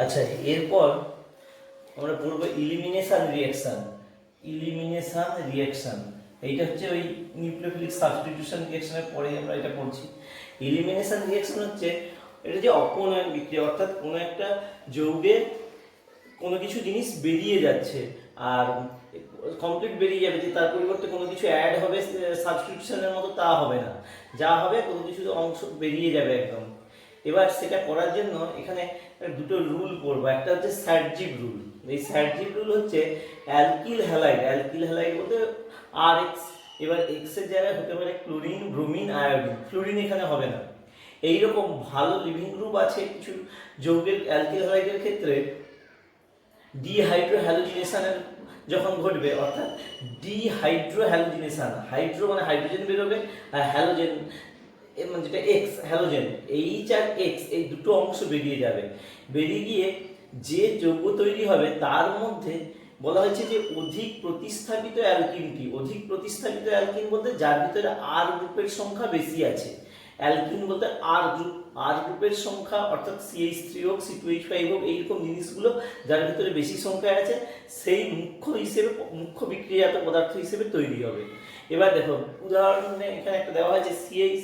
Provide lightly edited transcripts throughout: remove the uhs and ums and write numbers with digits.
আচ্ছা, এরপর আমরা পড়বো ইলিমিনেশন রিঅ্যাকশন। এইটা হচ্ছে ওই নিউক্লিওফিলিক সাবস্টিটিউশন রিঅ্যাকশনের পরেই আমরা এটা পড়ছি। ইলিমিনেশন রিঅ্যাকশন হচ্ছে এটা যে অপনয়ন বিক্রিয়া, অর্থাৎ কোনো একটা যৌগের কোনো কিছু জিনিস বেরিয়ে যাচ্ছে আর কমপ্লিট বেরিয়ে যাবে, যে তার পরিবর্তে কোনো কিছু অ্যাড হবে সাবস্টিটিউশনের মতো তা হবে না, যা হবে কোনো কিছু অংশ বেরিয়ে যাবে একদম। এবার সেটা করার জন্য এখানে দুটো রুল পড়বো। একটা হচ্ছে স্যাডজিভ রুল। এই স্যাডজিভ রুল হচ্ছে অ্যালকিল হ্যালাইড বলতে আর এক্স। এবার এক্স এর জায়গায় হতে পারে ক্লোরিন, ব্রোমিন, আয়োডিন। ফ্লোরিন এখানে হবে না। এইরকম ভালো লিভিং গ্রুপ আছে কিছু যৌগের অ্যালকিল হ্যালাইডের ক্ষেত্রে ডিহাইড্রোহ্যালোজিনেশনের যখন ঘটবে, অর্থাৎ ডিহাইড্রোহ্যালোজিনেশন, হাইড্রো মানে হাইড্রোজেন বেরোবে, আর হ্যালোজেন মানে যেটা x, halogen, H R x এই দুটো অংশ বেরিয়ে যাবে। বেরিয়ে গিয়ে যে যৌগ তৈরি হবে তার মধ্যে বলা হয়েছে যে অধিক প্রতিস্থাপিত অ্যালকিন বলতে যার ভিতরে আর গ্রুপের সংখ্যা বেশি আছে। অ্যালকিন বলতে আর গ্রুপের সংখ্যা, অর্থাৎ CH3 হোক, C2H5 হোক, এইরকম জিনিসগুলো যার ভিতরে বেশি সংখ্যা আছে সেই মুখ্য বিক্রিয়াজাত পদার্থ হিসেবে তৈরি হবে। এবার দেখো উদাহরণে এখানে একটা দেওয়া হয়েছে CH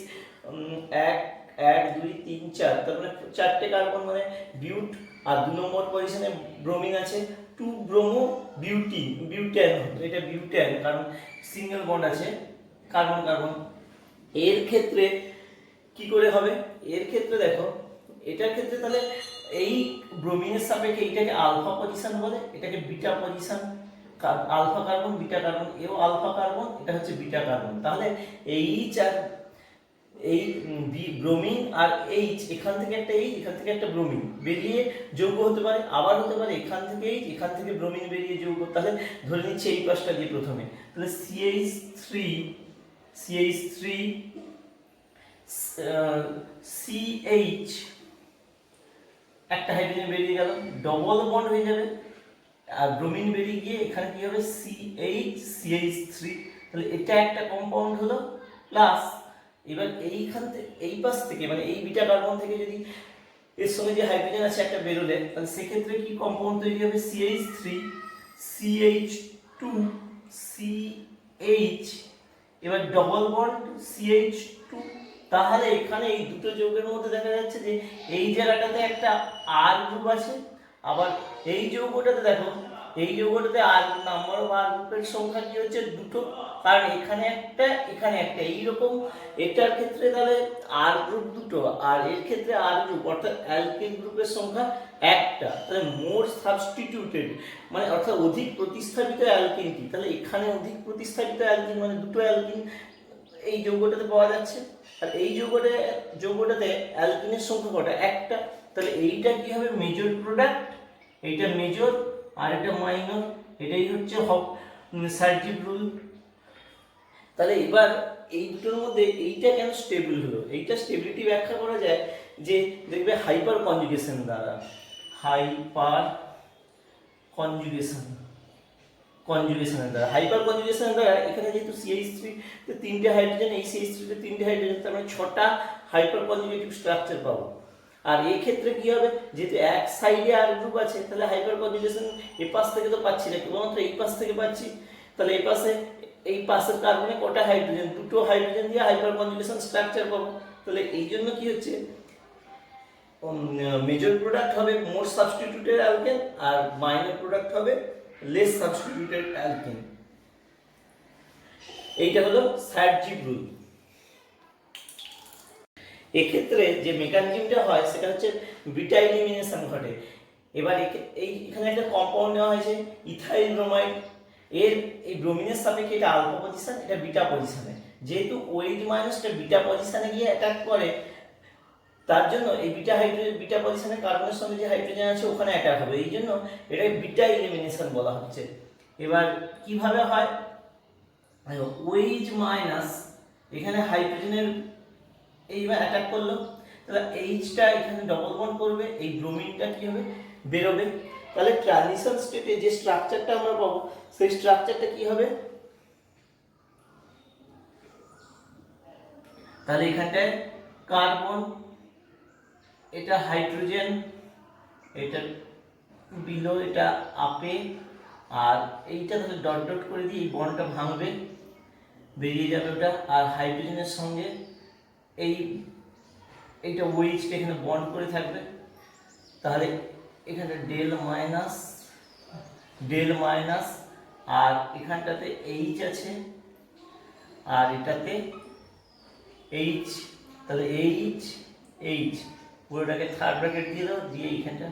1 2 3 4, তার মানে 4টে কার্বন মানে বিউট, আর 2 নম্বর পজিশনে ব্রোমিন আছে 2 ব্রোমো বিউটেন। এটা বিউটেন কারণ সিঙ্গেল বন্ড আছে কার্বন কার্বন। এর ক্ষেত্রে কি করে হবে? এর ক্ষেত্রে দেখো, এটার ক্ষেত্রে তাহলে এই ব্রোমিনের সাপেক্ষে এইটাকে আলফা পজিশন বলে, এটাকে beta position. Alpha carbon, beta carbon, এও আলফা কার্বন, এটা হচ্ছে বিটা কার্বন। তাহলে এইচ আর এই ব্রোমিন আর এইচ, এখান থেকে একটা এইচ, এখান থেকে একটা ব্রোমিন বেরিয়ে যৌগ হতে পারে, আবার হতে পারে এখান থেকে এইচ, এখান থেকে ব্রোমিন বেরিয়ে যৌগ। তাহলে ধরে নিচ্ছি এই পাশটা দিয়ে প্রথমে, তাহলে CH3 CH, একটা হাইড্রোজেন বেরিয়ে গেল, ডবল বন্ড হয়ে যাবে, আর ব্রোমিন বেরিয়ে গিয়ে এখানে কি হবে CH3। তাহলে এটা একটা কম্পাউন্ড হলো। প্লাস এবার এইখান থেকে এই পাশ থেকে মানে এই বিটা কার্বন থেকে যদি এর সঙ্গে যে হাইড্রোজেন আছে একটা বেরোলে, তাহলে সেক্ষেত্রে কি কম্পাউন্ড তৈরি হবে? CH3 CH2 CH, এবার ডবল বন্ড CH2। তাহলে এখানে এই দুটো যৌগের মধ্যে দেখা যাচ্ছে যে এই জায়গাটাতে একটা আর গ্রুপ আছে, আবার এই যৌগটাতে দেখো, এই যৌগটাতে আর নাম্বার অফ আর গ্রুপের সংখ্যা কি হচ্ছে? দুটো, কারণ এখানে একটা এখানে একটা। এইরকম এটার ক্ষেত্রে তাহলে আর গ্রুপ দুটো, আর এর ক্ষেত্রে আর গ্রুপ অর্থাৎ অ্যালকিল গ্রুপের সংখ্যা একটা। তাহলে মোর সাবস্টিটিউটেড মানে অর্থাৎ অধিক প্রতিস্থাপিত অ্যালকিন কি? তাহলে এখানে অধিক প্রতিস্থাপিত অ্যালকিন মানে দুটো অ্যালকিন এই যৌগটাতে পাওয়া যাচ্ছে, আর এই যৌগটাতে অ্যালকিনের সংখ্যা কটা? একটা। তাহলে এইটা কি হবে? Major product. এইটা মেজর আর এটা মাইনর। এটাই হচ্ছে সার্জিভ রুল। তাহলে এবার এই দুটোর মধ্যে এইটা কেন স্টেবল হলো? এইটা স্টেবিলিটি ব্যাখ্যা করা যায় যে দেখবে হাইপার কনজুগেশন দ্বারা। হাইপার কনজুগেশনের দ্বারা এখানে যেহেতু CH3 তে 3টে হাইড্রোজেন, এই CH3 তে 3টে হাইড্রোজেন, তার মানে 6টা হাইপার কনজুগেটিভ স্ট্রাকচার পাবো। আর এই ক্ষেত্রে কি হবে? যেহেতু এক সাইডে আর গ্রুপ আছে, তাহলে হাইপার কনজুগেশন এই পাশ থেকে তো পাচ্ছি না, কেবলমাত্র এই পাশ থেকে পাচ্ছি। তাহলে এই পাশের কার্বনে কটা হাইড্রোজেন? দুটো হাইড্রোজেন দিয়ে হাইপার কনজুগেশন স্ট্রাকচার পাবো। তাহলে এই জন্য কি হচ্ছে? মেজর প্রোডাক্ট হবে মোর সাবস্টিটিউটেড অ্যালকেন, আর মাইনর প্রোডাক্ট হবে লেস সাবস্টিটিউটেড অ্যালকেন। এইটা হলো সার্জিভ রুল। এক্ষেত্রে যে মেকানিজমটা হয় সেটা হচ্ছে বিটা এলিমিনেশন ঘটে। এবার এখানে একটা কম্পাউন্ড নেওয়া হয়েছে ইথাইল ব্রোমাইড। এই ব্রোমিনের সাপেক্ষে এটা আলফা পজিশন, এটা বিটা পজিশনে। যেহেতু OH মাইনাসটা বিটা পজিশনে গিয়ে অ্যাটাক করে, তার জন্য এই বিটা পজিশনে কার্বনের সঙ্গে যে হাইড্রোজেন আছে ওখানে অ্যাটাক হবে। এই জন্য এটাকে বিটা এলিমিনেশন বলা হচ্ছে। এবার কিভাবে হয়? OH মাইনাস এখানে হাইড্রোজেনের এইবার অ্যাটাক করলো, তাহলে এইচটা এখানে ডবল বন্ড করবে, এই ব্রোমিনটা কি হবে? বেরোবে। তাহলে ট্রানজিশন স্টেটে যে স্ট্রাকচারটা আমরা পাবো সেই স্ট্রাকচারটা কি হবে? তাহলে এখানটায় কার্বন, এটা হাইড্রোজেন, এটা বিলো, এটা আপে, আর এইটা তাহলে ডট ডট করে দিয়ে এই বন্ডটা ভাঙবে, বেরিয়ে যাবে ওটা। আর হাইড্রোজেনের সঙ্গে এইটা ওইচটা এখানে বন্ড করে থাকবে, তাহলে এখানে ডেল মাইনাস আর এখানটাতে এইচ আছে আর এটাতে এইচ, তাহলে এইচ পুরোটাকে থার্ড ব্র্যাকেট দিয়ে দাও, দিয়ে এইখানটা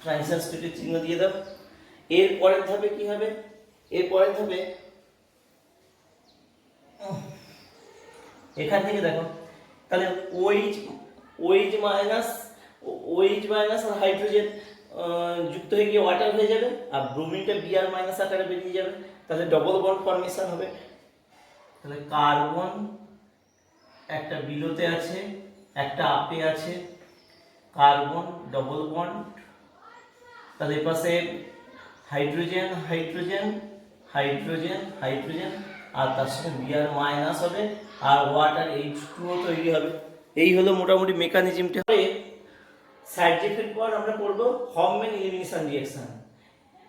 ট্রান্সস্টিটিউটিভ চিহ্ন দিয়ে দাও। এর পরের ধাপে কি হবে? এর পরের ধাপে এখান থেকে দেখো, তাহলে ওইচ মাইনাস আর হাইড্রোজেন যুক্ত হয়ে গিয়ে ওয়াটার হয়ে যাবে, আর ব্রোমিনটা বিআর মাইনাস আকারে বেরিয়ে যাবে, তাহলে ডবল বন্ড ফর্মেশন হবে। তাহলে কার্বন একটা বিলোতে আছে, একটা আপে আছে, কার্বন ডবল বন্ড, তাহলে পাশে হাইড্রোজেন আর তার সঙ্গে বিআর মাইনাস হবে, আর ওয়াটার H2O তৈরি হবে। এই হলো মোটামুটি মেকানিজমটা। সাইড এফেক্ট পর আমরা করব হফম্যান এলিমিনেশন রিঅ্যাকশন।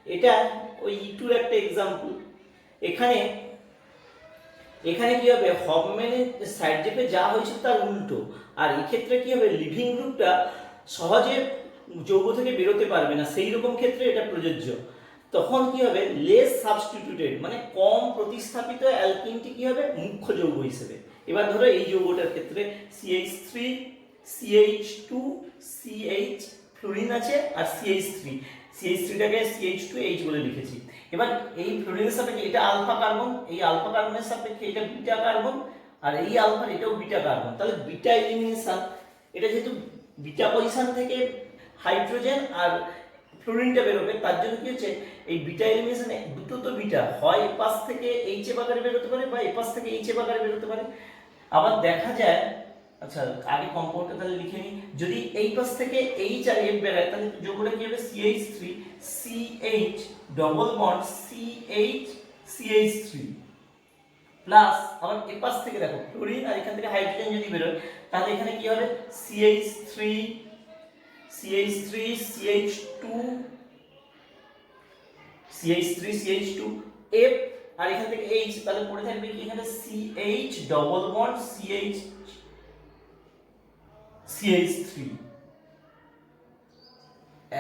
এটা ওই E2 এর একটা एग्जांपल। এখানে কি হবে, হফম্যানের সাইড এফে যা হয়েছে তার উল্টো। আর এই ক্ষেত্রে কি হবে, লিভিং গ্রুপটা সহজে যৌগ থেকে বেরোতে পারবে না, সেই রকম ক্ষেত্রে এটা প্রযোজ্য। তখন কি হবে, লেস সাবস্টিটিউটেড মানে কম প্রতিস্থাপিত অ্যালকিনটি কি হবে, মুখ্য যৌগ হিসেবে। এবার ধরো এই যৌগটার ক্ষেত্রে CH3 CH2 CH ফ্লোরিন আছে আর CH3টাকে CH2H বলে লিখেছি। এবার এই ফ্লোরিনের সাপেক্ষে এটা আলফা কার্বন, এই আলফা কার্বনের সাপেক্ষে এটা বিটা কার্বন, আর এই আলফা এটাও বিটা কার্বন। তাহলে বিটা এলিমিনেশন, এটা যেহেতু বিটা পজিশন থেকে হাইড্রোজেন আর ফ্লোরিনটা বেরোবে, তার জন্য কি হচ্ছে, এই বিটা এলিমিনেশনে দুটো তো বিটা হয় এ পাশ থেকে এইচ এফ আকারে বেরোতে পারে বা এ পাশ থেকে এইচ এফ আকারে বেরোতে পারে। আবার দেখা যায়, আচ্ছা আগে কম্পাউন্ডটা তাহলে লিখে নিই, যদি এই পাশ থেকে এইচ আর এফ বেরোয় তাহলে যোগটা কি হবে, CH3 CH double bond CH3 plus আবার এ পাশ থেকে দেখো ফ্লোরিন আর এখান থেকে হাইড্রোজেন যদি বেরোয়, তাহলে এখানে কি হবে, CH3 CH2 F আর এখান থেকে H, তাহলে পড়ে থাকবে কি এখানে CH ডবল বন্ড CH3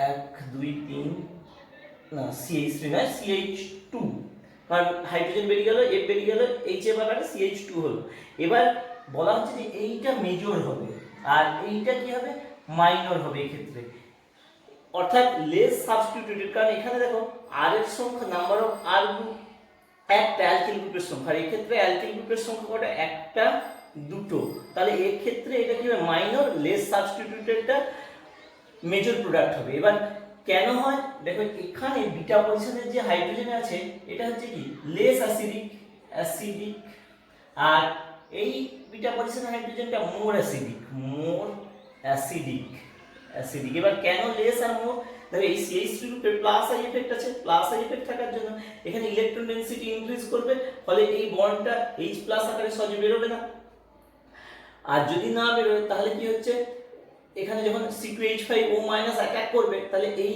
1 2 3 না CH3 না CH2, কারণ হাইড্রোজেন বেরিয়ে গেল, F বেরিয়ে গেল, HF আকারে CH2 হলো। এবার বলা হচ্ছে যে এইটা মেজর হবে আর এইটা কি হবে, মাইনর হবে এই ক্ষেত্রে, অর্থাৎ লেস সাবস্টিটিউটেড। কারণ এখানে দেখো আর এর সংখ্যা, নাম্বার অফ আর গ্রুপ একটা, অ্যালকিল গ্রুপের সংখ্যা, আর এই ক্ষেত্রে অ্যালকিল গ্রুপের সংখ্যা কটা, একটা দুটো, তাহলে এই ক্ষেত্রে এটা কি হবে, মাইনর, লেস সাবস্টিটিউটেডটা মেজর প্রোডাক্ট হবে। এবার কেন হয় দেখো, এখানে বিটা পজিশনের যে হাইড্রোজেন আছে এটা হচ্ছে কি লেস অ্যাসিডিক, আর এই বিটা পজিশনের হাইড্রোজেনটা মোর অ্যাসিডিক। এবার কেন লেস আর মোর, দেখো এই CH3 গ্রুপে প্লাস আই এফেক্ট আছে, প্লাস আই এফেক্ট থাকার জন্য এখানে ইলেকট্রন ডেনসিটি ইনক্রিজ করবে, ফলে এই বন্ডটা H+ আকারে সহজে বেরোবে না। আর যদি না বেরোয় তাহলে কি হচ্ছে, এখানে যখন C2H5O- অ্যাটাক করবে, তাহলে এই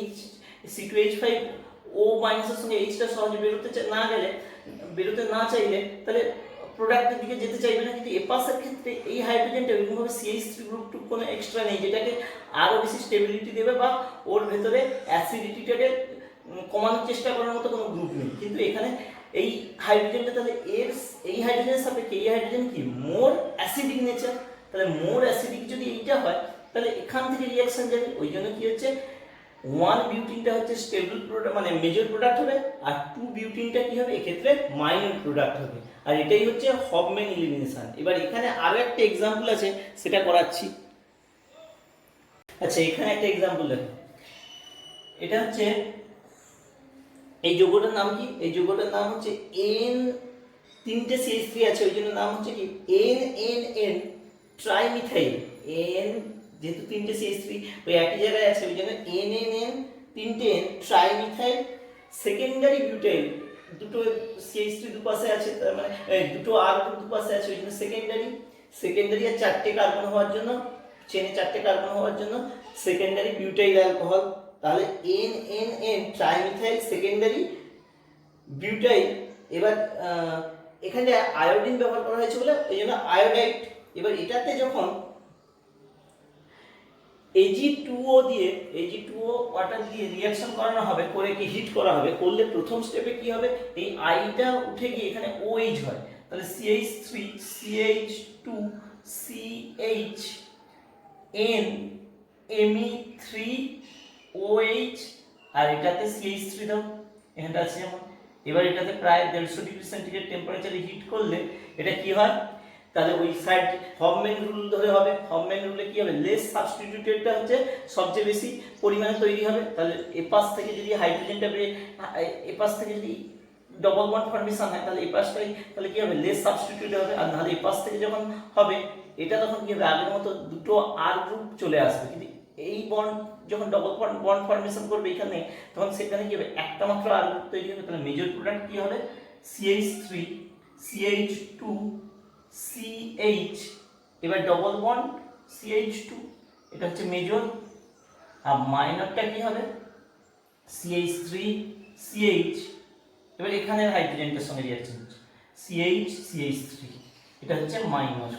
C2H5O- এর সঙ্গে H টা সহজে বেরোতে না চাইলে তাহলে প্রোডাক্টের দিকে যেতে চাইবে না। কিন্তু এপাসের ক্ষেত্রে এই হাইড্রোজেনটা এরকমভাবে CH3 গ্রুপ কোনো এক্সট্রা নেই যেটাকে আরো বেশি স্টেবিলিটি দেবে বা ওর ভেতরে অ্যাসিডিটিটাকে কমানোর চেষ্টা করার মতো কোনো গ্রুপ নেই। কিন্তু এখানে এই হাইড্রোজেনটা, তাহলে এই হাইড্রোজেনের সাপেক্ষে এই হাইড্রোজেন কি মোর অ্যাসিডিক নেচার, তাহলে মোর অ্যাসিডিক যদি এইটা হয় তাহলে এখান থেকে রিঅ্যাকশন যাবে। ওই জন্য কি হচ্ছে, 1 বিউটিনটা হচ্ছে স্টেবল প্রোডাক্ট মানে মেজর প্রোডাক্ট হবে, আর 2 বিউটিনটা কি হবে, এক্ষেত্রে মাইনর প্রোডাক্ট হবে। আর এটাই হচ্ছে হফম্যান এলিমিনেশন। এবার এখানে আরো একটা एग्जांपल আছে, সেটা করাচ্ছি। আচ্ছা এখানে একটা एग्जांपल দেখো, এটা হচ্ছে এই যৌগটার নাম কি, এই যৌগটার নাম হচ্ছে N, তিনটে CH3 আছে ওই জন্য নাম হচ্ছে কি NNN ট্রাইমিথাইল। N যেহেতু তিনটে CH3 ওই একই জায়গায় আছে ওই জন্য NNN, তিনটে N ট্রাইমিথাইল সেকেন্ডারি বিউটাইল। দুটো CH3 দুপাশে আছে, তার মানে দুটো R গ্রুপ দুপাশে আছে ওই জন্য সেকেন্ডারি আর চারটে কার্বন হওয়ার জন্য, চেনে চারটে কার্বন হওয়ার জন্য সেকেন্ডারি বিউটাইল অ্যালকোহল। তাহলে N N N trimethyl secondary butyl. এবার এখানে আয়োডিন ব্যবহার করা হয়েছে বলে এই জন্য আয়োডাইড। এবার এটাতে যখন Ag2O দিয়ে Ag2O ওয়াটার দিয়ে রিঅ্যাকশন করানো হবে, করে কি হিট করা হবে, করলে প্রথম স্টেপে কি হবে, এই আইটা উঠে গিয়ে এখানে OH হয়। তাহলে CH3 CH2 CH N Me3 OH, আর এটাতে CH3 দাও, এখানটা আছে যেমন। এবার এটাতে প্রায় 150 ডিগ্রি সেন্টিগ্রেড টেম্পারেচারে হিট করলে এটা কি হয়, তাহলে ওই সাইড হফম্যান রুল ধরে হবে। হফম্যান রুলে কি হবে, লেস সাবস্টিটিউটেডটা হচ্ছে সবচেয়ে বেশি পরিমাণে তৈরি হবে। তাহলে এপাশ থেকে যদি হাইড্রোজেনটা এপাশ থেকে যদি ডবল বন্ড ফর্মেশন হয়, তাহলে এপাশটাই তাহলে কি হবে, লেস সাবস্টিটিউট হবে। আর নাহলে এপাশ থেকে যখন হবে এটা তখন কি হবে, আগের মতো দুটো আর গ্রুপ চলে আসবে। কিন্তু এই বন্ড যখন ডবল বন্ড ফর্মেশন করবে এখানে, তখন সেখানে কি হবে, একটা মাত্র আর গ্রুপ তৈরি হবে। তাহলে মেজর প্রোডাক্ট কি হবে, CH3 CH2 CH, এবার ডবল বন্ড CH2, এটা হচ্ছে মেজর। আর মাইনরটা কি হবে, CH3 CH, এবার এখানে হাইড্রোজেনটার সঙ্গে রিঅ্যাকশন হচ্ছে CH CH3, এটা হচ্ছে মাইনর।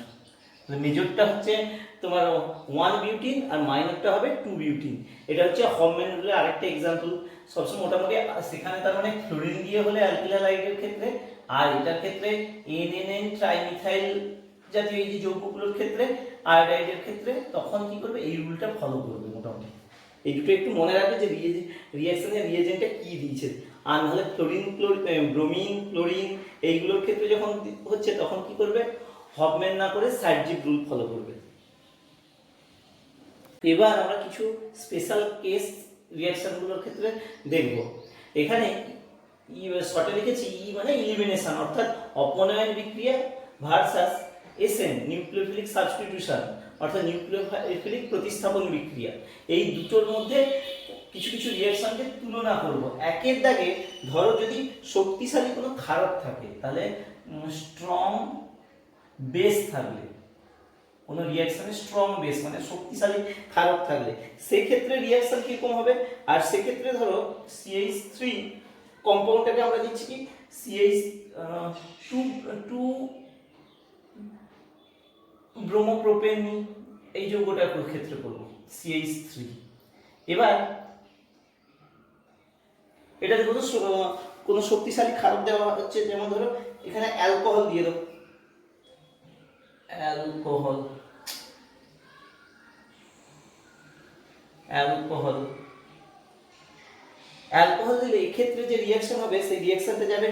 তো মেজরটা হচ্ছে তোমার 1 বিউটিন আর মাইনরটা হবে 2 বিউটিন। এটা হচ্ছে হফম্যান রুলের আরেকটা एग्जांपल। সবসময় মোটামুটি সেখানে তার মানে ফ্লোরিন দিয়ে হলে অ্যালকিল হাইড্রাইডের ক্ষেত্রে, আর এটার ক্ষেত্রে NNN ট্রাইমিথাইল জাতীয় এই যে যৌগগুলোর ক্ষেত্রে, আয়োডাইডের ক্ষেত্রে তখন কি করবে, এই রুলটা ফলো করবে মোটামুটি। এই দুটো একটু মনে রাখবে যে রিঅ্যাকশনের রিএজেন্টটা কি দিয়েছে। আর নাহলে ফ্লোরিন ব্রোমিন ক্লোরিন এইগুলোর ক্ষেত্রে যখন হচ্ছে তখন কি করবে, হফম্যান না করে সাইডজিপ রুল ফলো করবে। এবার আমরা কিছু স্পেশাল কেস রিঅ্যাকশনগুলোর ক্ষেত্রে দেখব। এখানে শর্টে লিখেছি ই মানে ইলিমিনেশন, অর্থাৎ অপনয়ন বিক্রিয়া ভার্সাস এসএন নিউক্লিওফিলিক সাবস্টিটিউশন, অর্থাৎ নিউক্লিওফিলিক প্রতিস্থাপন বিক্রিয়া। এই দুটোর মধ্যে কিছু কিছু রিঅ্যাকশনকে তুলনা করব। একের দাগে ধরো যদি শক্তিশালী কোনো ক্ষারক থাকে, তাহলে স্ট্রং বেস থাকলে, কোনো রিঅ্যাকশনে স্ট্রং বেস মানে শক্তিশালী ক্ষারক থাকলে সেক্ষেত্রে রিঅ্যাকশন কিরকম হবে। আর সেক্ষেত্রে ধরো CH3 কম্পাউন্ডটাকে আমরা দিচ্ছি কি CH2 ব্রোমোপ্রোপেন, এই যৌগটার ক্ষেত্রে করব CH3। এবার এটাতে কোনো শক্তিশালী ক্ষারক দেওয়া হচ্ছে, যেমন ধরো এখানে অ্যালকোহল দিয়ে দাও, অ্যালকোহল দিলে এক্ষেত্রে যে রিঅ্যাকশন হবে সেই রিঅ্যাকশনটা যাবে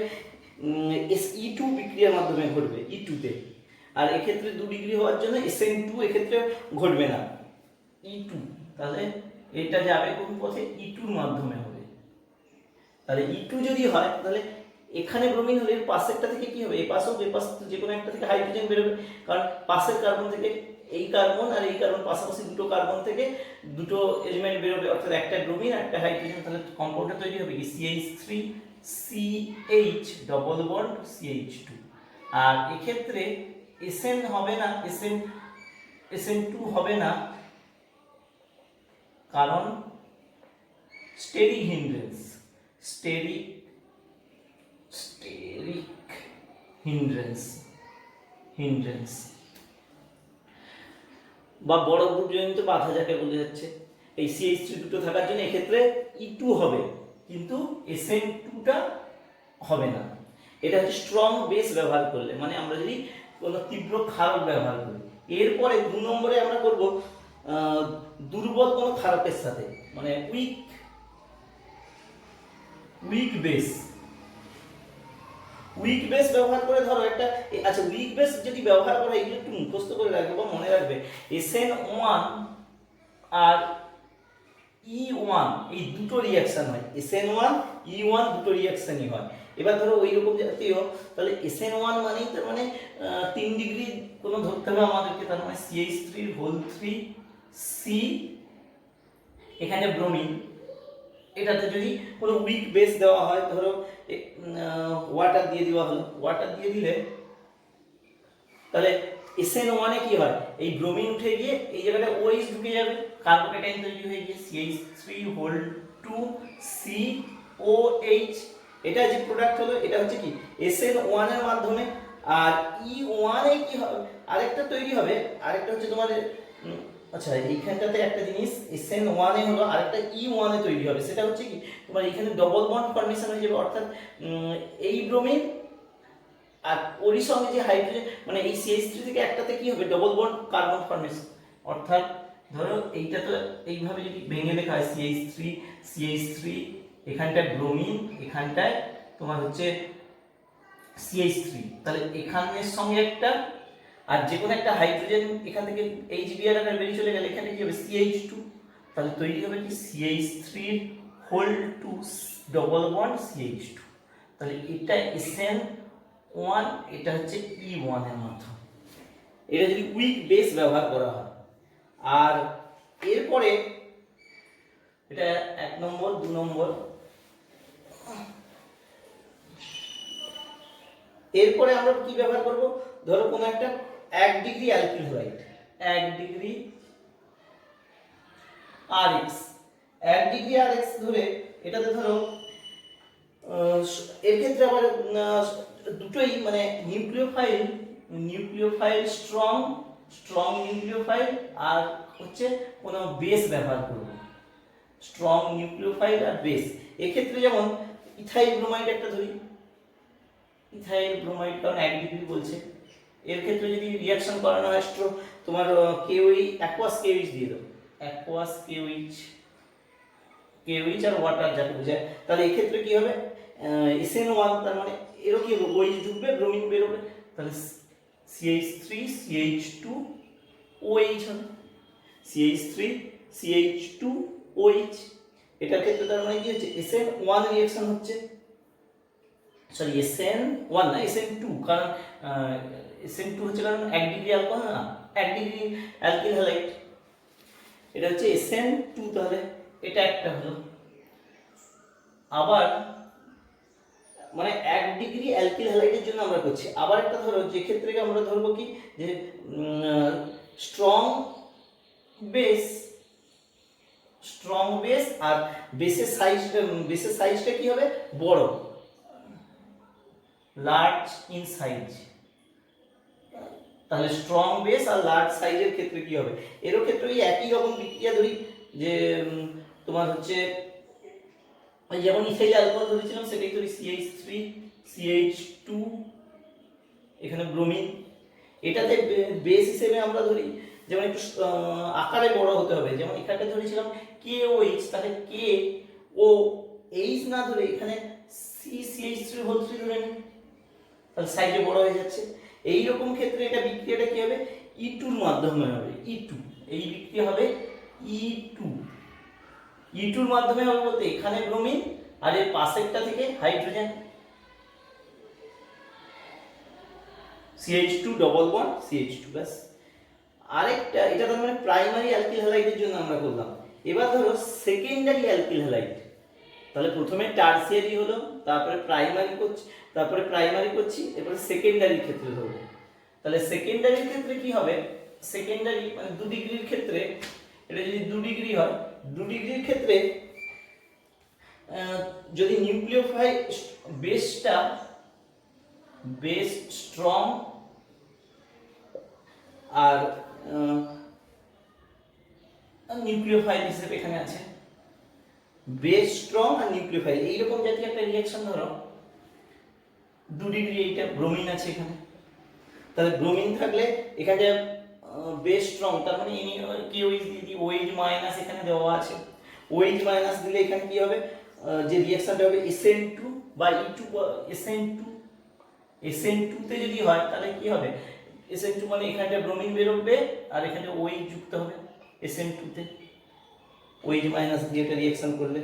SE2 বিক্রিয়ার মাধ্যমে ঘটবে E2 তে। আর এক্ষেত্রে 2 ডিগ্রি হওয়ার জন্য SN2 এক্ষেত্রে ঘটবে না, E2। তাহলে এটা যাবে কোন পথে, E2 এর মাধ্যমে হবে। তাহলে E2 যদি হয় তাহলে এখানে ব্রোমিন হলে এর পাশেরটা থেকে কি হবে, এই পাশ হোক এই পাশ যে কোনো একটা থেকে হাইড্রোজেন বেরোবে, কারণ পাশের কার্বন থেকে এই কার্বন আর এই কার্বন পাশাপাশি দুটো কার্বন থেকে দুটো এলিমেন্ট বেরোবে, অর্থাৎ একটা ব্রোমিন আর একটা হাইড্রোজেন। তাহলে কম্পাউন্ডটা তৈরি হবে কি CH3 CH double bond CH2। আর এক্ষেত্রে SN হবে না, SN2 হবে না, কারণ স্টেরিক হিন্ড্রেন্স বা বড় গ্রুপ জনিত বাধা যাকে বলে যাচ্ছে। এই CH3 দুটো থাকার জন্য এক্ষেত্রে E2 হবে, কিন্তু SN2টা হবে না। এটা হচ্ছে স্ট্রং বেস ব্যবহার করলে, মানে আমরা যদি কোনো তীব্র ক্ষারক ব্যবহার করি। এরপরে 2 নম্বরে আমরা করব দুর্বল কোনো ক্ষারকের সাথে, মানে উইক বেস ব্যবহার করে। ধরো একটা, আচ্ছা উইক বেস যদি ব্যবহার করা, এগুলো একটু মুখস্থ করে রাখবে বা মনে রাখবে। SN1 আর E1 এই দুটো রিঅ্যাকশন হয়, SN1 E1 দুটো রিঅ্যাকশনই হয়। এবার ধরো ওই রকম জাতীয়, তাহলে SN1 মানেই তার মানে 3 ডিগ্রি কোনো ধরতে হবে আমাদেরকে, তার মানে CH3 C, এখানে ব্রোমিন। এটাতে যদি কোনো উইক বেস দেওয়া হয়, ধরো ওয়াটার দিয়ে দেওয়া হলো, ওয়াটার দিয়ে দিলে তাহলে SN1 এ কি হয়, এই ব্রোমিন উঠে গিয়ে এই জায়গাটা OH ঢুকে যাবে, কার্বোক্যাটাইন তৈরি হয়ে গিয়ে CH3 এটা যে প্রোডাক্ট হলো এটা হচ্ছে কি SN1 এর মাধ্যমে। আর E1 এ কি হবে, আরেকটা তৈরি হবে, আরেকটা হচ্ছে তোমার আচ্ছা এইখানটাতে একটা জিনিস SN1 এ হলো, আরেকটা E1 এ তৈরি হবে, সেটা হচ্ছে কি তোমার এখানে ডবল বন্ড ফর্মেশন হয়ে যাবে, অর্থাৎ এই ব্রোমিন আর ওরই সঙ্গে যে হাইড্রোজেন মানে এই CH3 থেকে একটাতে কি হবে ডবল বন্ড কার্বন ফর্মেশন, অর্থাৎ ধরো এইটা তো এইভাবে যদি ভেঙে লেখা হয় CH3 এখানটায় ব্রোমিন, এখানটায় তোমার হচ্ছে CH3, তাহলে এখানের সঙ্গে একটা আর যে কোনো একটা হাইড্রোজেন এখান থেকে HBr আকারে বেরিয়ে চলে গেলে এখানে কি হবে CH2, তাহলে তৈরি হবে কি CH3 whole to double bond CH2, তাহলে এটা SN1, এটা হচ্ছে E1 এর মাধ্যমে। এটা যদি উইক বেস ব্যবহার করা হয়। আর এরপরে এটা 1 নম্বর 2 নম্বর, এরপরে আমরা কি ব্যবহার করব, ধরো কোনো একটা 1 degree alkyl halide, 1 degree RX, 1 degree RX ধরে এটাতে ধরো এর ক্ষেত্রে আবার দুটোই মানে নিউক্লিওফাইল স্ট্রং নিউক্লিওফাইল, আর হচ্ছে কোনো বেস ব্যবহার করব, স্ট্রং নিউক্লিওফাইল আর বেস। এক্ষেত্রে যেমন ইথাইল ব্রোমাইড একটা ধরি, ইথাইল ব্রোমাইড কারণ 1 ডিগ্রি বলছে, এর ক্ষেত্রে যদি রিঅ্যাকশন করানো হয় তোমার অ্যাকোয়াস KOH দিয়ে দাও, অ্যাকোয়াস KOH আর ওয়াটার যাকে বোঝায়, তাহলে এই ক্ষেত্রে কি হবে SN1, তার মানে এরও কি হবে OH ঢুকবে ব্রোমিন বেরোবে, তাহলে CH3 CH2 OH হবে, CH3 CH2 OH। এটার ক্ষেত্রে তার মানে কি হচ্ছে SN1 রিঅ্যাকশন হচ্ছে, সরি SN1 না SN2, কারণ SN2 হচ্ছে কারণ 1 ডিগ্রি অ্যালকোহল না 1 ডিগ্রি অ্যালকিল হ্যালাইড, এটা হচ্ছে SN2, তাহলে এটা একটা হলো। আবার মানে 1 ডিগ্রি অ্যালকিল হ্যালাইডের জন্য আমরা করছি, আবার একটা ধরো যে ক্ষেত্রে আমরা ধরবো কি যে স্ট্রং বেস আর বেসের সাইজটা কি হবে বড়, লার্জ ইন সাইজ, তাহলে স্ট্রং বেস আর লার্জ সাইজের ক্ষেত্রে কি হবে, এরও ক্ষেত্রে ওই একই রকম বিক্রিয়া ধরি যে তোমার হচ্ছে যেমন ইথাইল অ্যালকোহল ধরেছিলাম সেটাই ধরি CH3 CH2 এখানে ব্রোমিন, এটাতে বেস হিসেবে আমরা ধরি যেমন একটু আকারে বড় হতে হবে, যেমন এখানে ধরেছিলাম KOH, তাহলে KOH না ধরে এখানে CH3 হোল 3 ধরে নিই, তাহলে সাইজে বড় হয়ে যাচ্ছে। এই রকম ক্ষেত্রে এটা বিক্রিয়াটা কি হবে E2 এর মাধ্যমে হবে, E2 এই বিক্রিয়া হবে E2 এর মাধ্যমে হবে বলতে এখানে ব্রোমিন আর এর পাশেরটা থেকে hydrogen CH2 double bond CH2 ব্যাস। আরেকটা এটা তার মানে প্রাইমারি অ্যালকিল হ্যালাইডের জন্য আমরা করলাম। এবার ধরো সেকেন্ডারি অ্যালকিল হ্যালাইড, তাহলে প্রথমে টারসিয়ারি হলো, তারপরে প্রাইমারি করছি, এরপরে সেকেন্ডারির ক্ষেত্রে ধরবো। তাহলে সেকেন্ডারির ক্ষেত্রে কি হবে, সেকেন্ডারি মানে 2 ডিগ্রির ক্ষেত্রে, এটা যদি 2 ডিগ্রি হয় 2 ডিগ্রির ক্ষেত্রে যদি নিউক্লিওফাইল বেস স্ট্রং আর নিউক্লিওফাইল হিসেবে এখানে আছে বেস স্ট্রং আর নিউক্লিওফাইল, এইরকম জাতীয় একটা রিঅ্যাকশন ধরো 2 ডিগ্রি, এইটা ব্রোমিন আছে এখানে, তাহলে ব্রোমিন থাকলে এখানে বেস স্ট্রং, তার মানে KOH দিয়ে দিই, OH মাইনাস এখানে দেওয়া আছে, OH মাইনাস দিলে এখানে কি হবে যে রিঅ্যাকশনটা হবে SN2 বা E2, SN2 তে যদি হয় তাহলে কি হবে SN2 মানে এখানটা ব্রোমিন বেরোবে আর এখানে OH যুক্ত হবে SN2 তে, OH মাইনাস দিয়ে একটা রিঅ্যাকশন করলে।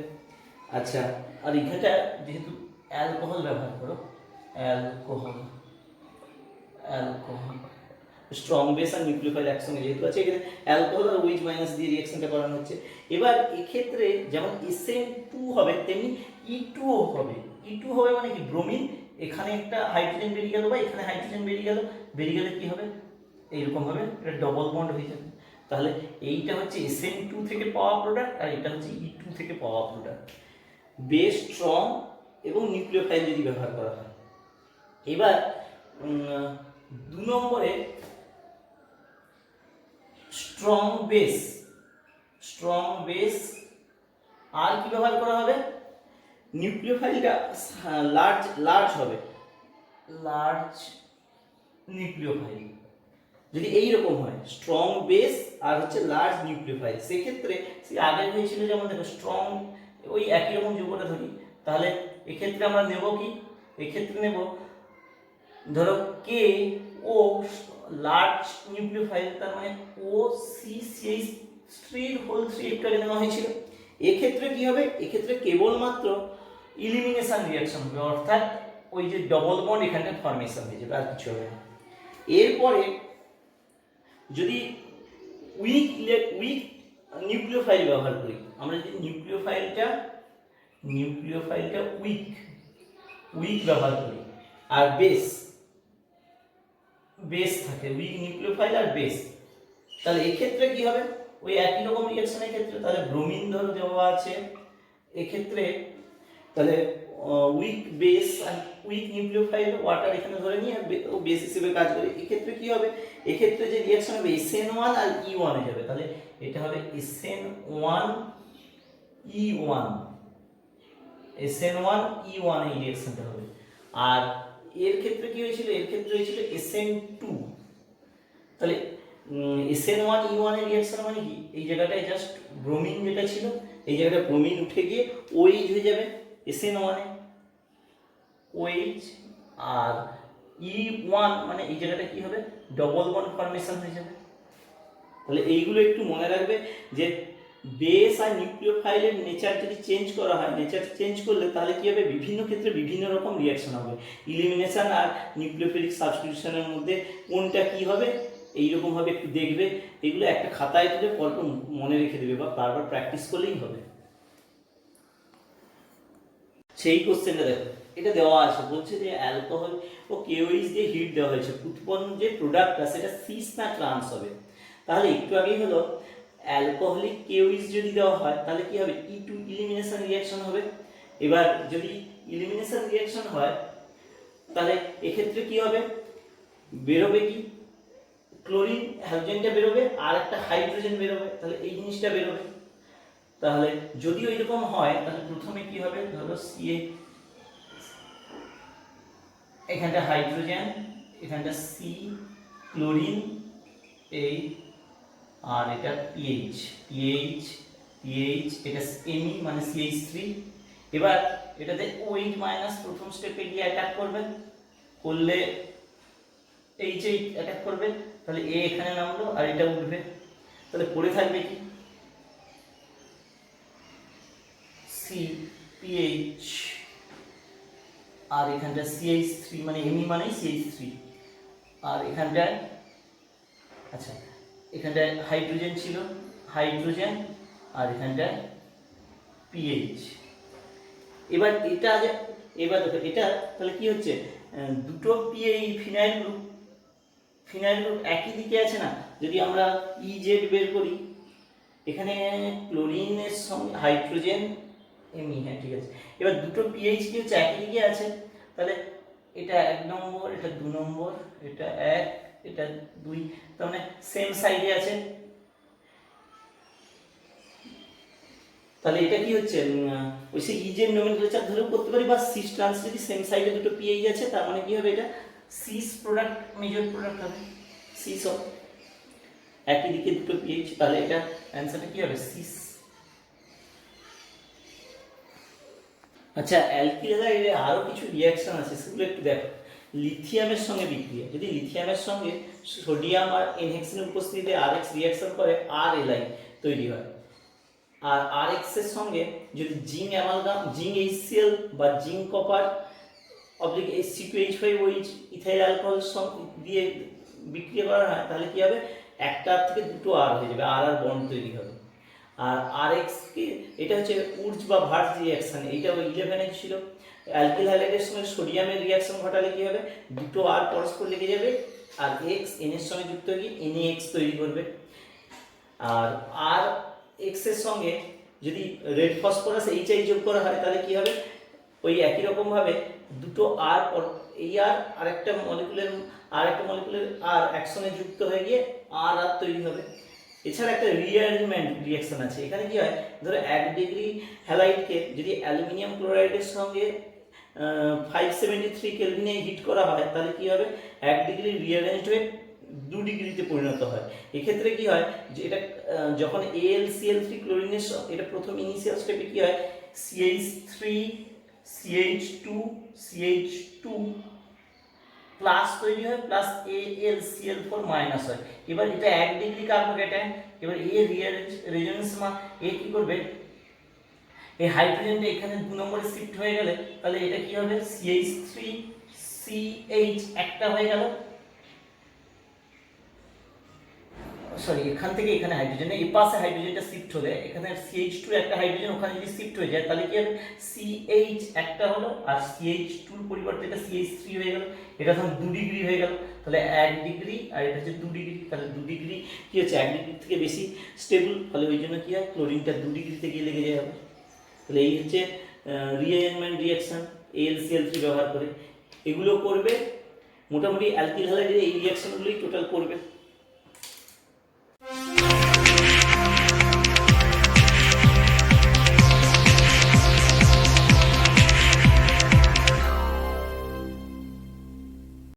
আচ্ছা, আর এখানটা যেহেতু অ্যালকোহল ব্যবহার করো, অ্যালকোহল স্ট্রং বেস আর নিউক্লিওফাইল একসঙ্গে যেহেতু আছে, এখানে অ্যালকোহল আর OH মাইনাস দিয়ে রিঅ্যাকশনটা করানো হচ্ছে। এবার এক্ষেত্রে যেমন SN2 হবে তেমনি E2 হবে, E2 হবে মানে কি ব্রোমিন, এখানে একটা হাইড্রোজেন বেরিয়ে গেল বা এখানে হাইড্রোজেন বেরিয়ে গেলে কি হবে এইরকম ভাবে এটা ডবল বন্ড হয়ে যাবে। তাহলে এইটা হচ্ছে SN2 থেকে পাওয়া প্রোডাক্ট আর এটা হচ্ছে E2 থেকে পাওয়া প্রোডাক্ট। বেশ স্ট্রং এবং নিউক্লিওফাইল যদি ব্যবহার করা হয়। এবার 2 নম্বরে স্ট্রং বেস আর কি ব্যবহার করা হবে, নিউক্লিওফাইলটা লার্জ হবে, লার্জ নিউক্লিওফাইল যদি এইরকম হয়, স্ট্রং বেস আর হচ্ছে লার্জ নিউক্লিওফাইল, সেক্ষেত্রে সেই আগের হয়েছিল যেমন দেখো স্ট্রং ওই একই রকম যৌগটা ধরি, তাহলে এক্ষেত্রে আমরা নেব কি, এক্ষেত্রে নেব ধরো কে ও লার্জ নিউক্লিওফাইল, তার মানে OCCH3 একটা নেওয়া হয়েছিল। এক্ষেত্রে কি হবে, এক্ষেত্রে কেবলমাত্র ইলিমিনেশন রিঅ্যাকশন হবে, অর্থাৎ ওই যে ডবল বন্ড এখানটা ফর্মেশন হয়ে যাবে, আর কিছু হবে না। এরপরে যদি উইক নিউক্লিওফাইল ব্যবহার করি, আমরা যদি নিউক্লিওফাইলটা উইক ব্যবহার করি আর বেস থাকে, উইক নিউক্লিওফাইল আর বেস, তাহলে এক্ষেত্রে কি হবে, ওই একই রকম রিঅ্যাকশনের ক্ষেত্রে তাহলে ব্রোমিন ধরো দেওয়া আছে, এক্ষেত্রে তাহলে উইক বেস আর উইক নিউক্লিওফাইল ওয়াটার এখানে ধরে নিয়ে ও বেস হিসেবে কাজ করে। এক্ষেত্রে কি হবে, এক্ষেত্রে যে রিঅ্যাকশন হবে SN1 আর E1 হয়ে যাবে, তাহলে এটা হবে SN1 E1 এই রিঅ্যাকশনটা হবে। আর এর ক্ষেত্রে কি হয়েছিল, এর ক্ষেত্রে হয়েছিল SN2, তাহলে SN1 E1 এর রিঅ্যাকশন মানে কি, এই জায়গাটায় জাস্ট ব্রোমিন যেটা ছিল এই জায়গাটা ব্রোমিন উঠে গিয়ে OH হয়ে যাবে SN1 এ OH, আর E1 মানে এই জায়গাটা কি হবে, ডবল বন্ড ফর্মেশন হয়ে যাবে। তাহলে এইগুলো একটু মনে রাখবে যে বেস আর নিউক্লিওফাইলের নেচার যদি চেঞ্জ করা হয়, নেচার চেঞ্জ করলে তাহলে কি হবে, বিভিন্ন ক্ষেত্রে বিভিন্ন রকম রিঅ্যাকশন হবে। ইলিমিনেশন আর নিউক্লিওফিলিক সাবস্টিটিউশনের মধ্যে কোনটা কি হবে এইরকম ভাবে একটু দেখবে, এগুলো একটা খাতায় তুলে পরপর মনে রেখে দেবে বা বারবার প্র্যাকটিস করলেই হবে। সেই কোশ্চেনটা দেখো, এটা দেওয়া আছে, বলছে যে অ্যালকোহল ও কেওএইচ দিয়ে হিট দেওয়া হয়েছে, উৎপন্ন যে প্রোডাক্টটা সেটা সিস না ট্রান্স হবে। তাহলে একটু আগেই হলো অ্যালকোহলিক কেওএইচ যদি দেওয়া হয় তাহলে কি হবে, E2 ইলিমিনেশন রিঅ্যাকশন হবে। এবার যদি ইলিমিনেশন রিঅ্যাকশন হয় তাহলে এক্ষেত্রে কি হবে, বেরোবে কি, ক্লোরিন হ্যালোজেনটা বেরোবে আর একটা হাইড্রোজেন বেরোবে, তাহলে এই জিনিসটা বেরোবে। তাহলে যদি ওইরকম হয় তাহলে প্রথমে কি হবে, ধরো CA এখানটা হাইড্রোজেন, এখানটা C ক্লোরিন এই, আর এটা PH এটা Me মানে CH3। এবার এটাতে OH মাইনাস প্রথম স্টেপে গিয়ে অ্যাটাক করবে, করলে H অ্যাটাক করবে, তাহলে A এখানে নামলো আর এটা উঠবে, তাহলে পড়ে থাকবে কি CPH আর এখানটা CH3 মানে Me মানে CH3, আর এখানটায় আচ্ছা এখানটায় হাইড্রোজেন ছিল, হাইড্রোজেন আর এখানটায় PH। এবার এটা এবার দেখো এটা তাহলে কি হচ্ছে, দুটো ফিনাইল গ্রুপ একই দিকে আছে না, যদি আমরা EZ বের করি, এখানে ক্লোরিনের সঙ্গে হাইড্রোজেন Me, হ্যাঁ ঠিক আছে। এবার দুটো PH কি হচ্ছে একই দিকে আছে, তাহলে এটা 1 নম্বর, এটা 2 নম্বর, এটা 1 এটা 2, তার মানে সেম সাইডে আছে। তাহলে এটা কি হচ্ছে, ওই সেই ইজের নোমেনক্লেচার ধরেও করতে পারি, বা সিস ট্রান্স যদি সেম সাইডে দুটো পিএইচ আছে তার মানে কি হবে, এটা সিস প্রোডাক্ট মেজর প্রোডাক্ট হবে, সিস হবে একই দিকে দুটো পিএইচ, তাহলে এটা অ্যানসারটা কি হবে, সিস। আচ্ছা অ্যালকিলাইডে আরো কিছু রিঅ্যাকশন আছে, সেগুলো একটু দেখো। লিথিয়ামের সঙ্গে বিক্রিয়া, যদি লিথিয়ামের সঙ্গে সোডিয়াম আর এনহেক্সিনের উপস্থিতিতে আরএক্স রিঅ্যাকশন করে RLi তৈরি হয়, আর RX এর সঙ্গে যদি জিঙ্ক অ্যামালগাম, জিঙ্ক HCl বা zinc copper oblique H2H5OH ethyl alcohol দিয়ে বিক্রিয়া করা হয়, তাহলে কি হবে, একটা থেকে দুটো R হয়ে যাবে, আর বন্ড তৈরি হবে। আর RX কে এটা হচ্ছে উর্জ বা ভার্জ রিঅ্যাকশন, এইটা 11 ছিল। অ্যালকিল হ্যালাইডের সঙ্গে সোডিয়ামের রিঅ্যাকশন ঘটালে কি হবে, দুটো R পরস্পর লেগে যাবে, আর এক্স এন এর সঙ্গে যুক্ত হয়ে গিয়ে NaX তৈরি করবে। আর আর এক্স এর সঙ্গে যদি রেড ফসফরাস HI যোগ করা হয় তাহলে কি হবে, ওই একই রকম ভাবে দুটো আর এই আর একটা মলিকুলের আর একসঙ্গে যুক্ত হয়ে গিয়ে আর তৈরি হবে। এছাড়া একটা রিঅ্যারেঞ্জমেন্ট রিঅ্যাকশন আছে, এখানে কি হয়, ধরো 1 ডিগ্রি হ্যালাইডকে যদি অ্যালুমিনিয়াম ক্লোরাইডের সঙ্গে 573 কেলভিনে হিট করা হয় তাহলে কি হবে, 1 ডিগ্রি রিঅ্যারেঞ্জড হয়ে 2 ডিগ্রিতে পরিণত হয়। এক্ষেত্রে কি হয় যে এটা যখন AlCl3 ক্লোরিনের এটা প্রথম ইনিশিয়াল স্টেপে কি হয়, CH3 CH2 CH2 প্লাস তৈরি হয় প্লাস AlCl4 মাইনাস হয়। এবার এটা 1 ডিগ্রি কার্বোক্যাটায়ন, এবার রেজোনেন্স কি করবে, এই হাইড্রোজেনটা এখানে 2 নম্বরে শিফট হয়ে গেলে তাহলে এটা কি হবে, CH3 CH একটা হয়ে গেল, সরি এখান থেকে এখানে হাইড্রোজেন, এই পাশে হাইড্রোজেনটা শিফট হলে এখানে CH2 একটা হাইড্রোজেন ওখানে যদি শিফট হয়ে যায় তাহলে কি হবে, CH একটা হলো আর CH2 এর পরিবর্তে এটা CH3 হয়ে গেল, এটা তখন 2 ডিগ্রি হয়ে গেল। তাহলে 1 ডিগ্রি আর এটা হচ্ছে 2 ডিগ্রি, তাহলে 2 ডিগ্রি কি হচ্ছে 1 ডিগ্রি থেকে বেশি স্টেবল, ফলে ওই জন্য কি হয় ক্লোরিনটা 2 ডিগ্রিতে গিয়ে লেগে যায়। তাহলে এই হচ্ছে রিঅ্যারেঞ্জমেন্ট রিঅ্যাকশন AlCl3 ব্যবহার করে। এগুলো করবে মোটামুটি অ্যালকিল হ্যালাইডের এই রিঅ্যাকশনগুলোই টোটাল করবে।